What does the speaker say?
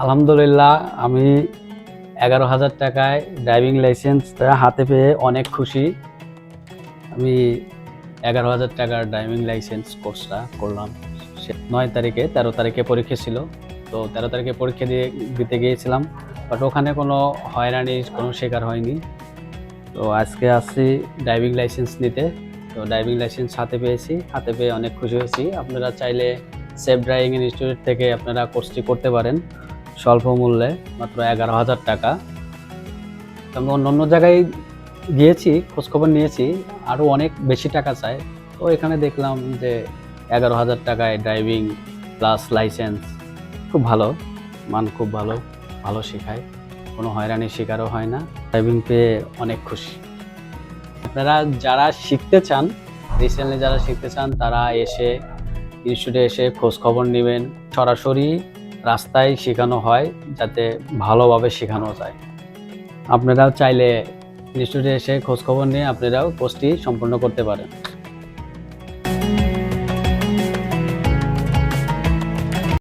আলহামদুলিল্লাহ, আমি 11,000 টাকায় ড্রাইভিং লাইসেন্সটা হাতে পেয়ে অনেক খুশি। আমি 11,000 টাকার ড্রাইভিং লাইসেন্স কোর্সটা করলাম। 9 তারিখে, 13 তারিখে পরীক্ষা ছিল। তো 13 তারিখে পরীক্ষা দিতে গিয়েছিলাম, বাট ওখানে কোনো হয়রানির কোনো শিকার হয়নি। তো আজকে আসছি ড্রাইভিং লাইসেন্স নিতে। তো ড্রাইভিং লাইসেন্স হাতে পেয়ে অনেক খুশি হয়েছি। আপনারা চাইলে সেফ ড্রাইভিং ইনস্টিটিউট থেকে আপনারা কোর্সটি করতে পারেন স্বল্প মূল্যে, মাত্র 11,000 টাকা। আমি অন্য জায়গায় গিয়েছি, খোঁজখবর নিয়েছি, আরও অনেক বেশি টাকা চায়। তো এখানে দেখলাম যে 11,000 টাকায় ড্রাইভিং প্লাস লাইসেন্স, খুব ভালো মান, খুব ভালো ভালো শেখায়, কোনো হয়রানির শিকারও হয় না। ড্রাইভিং পেয়ে অনেক খুশি। আপনারা যারা শিখতে চান, রিসেন্টলি যারা শিখতে চান, তারা ইনস্টিটিউটে এসে খোঁজ খবর নেবেন। সরাসরি রাস্তায় শেখানো হয়, যাতে ভালোভাবে শেখানো যায়। আপনারাও চাইলে ইনস্টিটিউটে এসে খোঁজ খবর নিয়ে আপনারাও কোর্সটি সম্পন্ন করতে পারেন।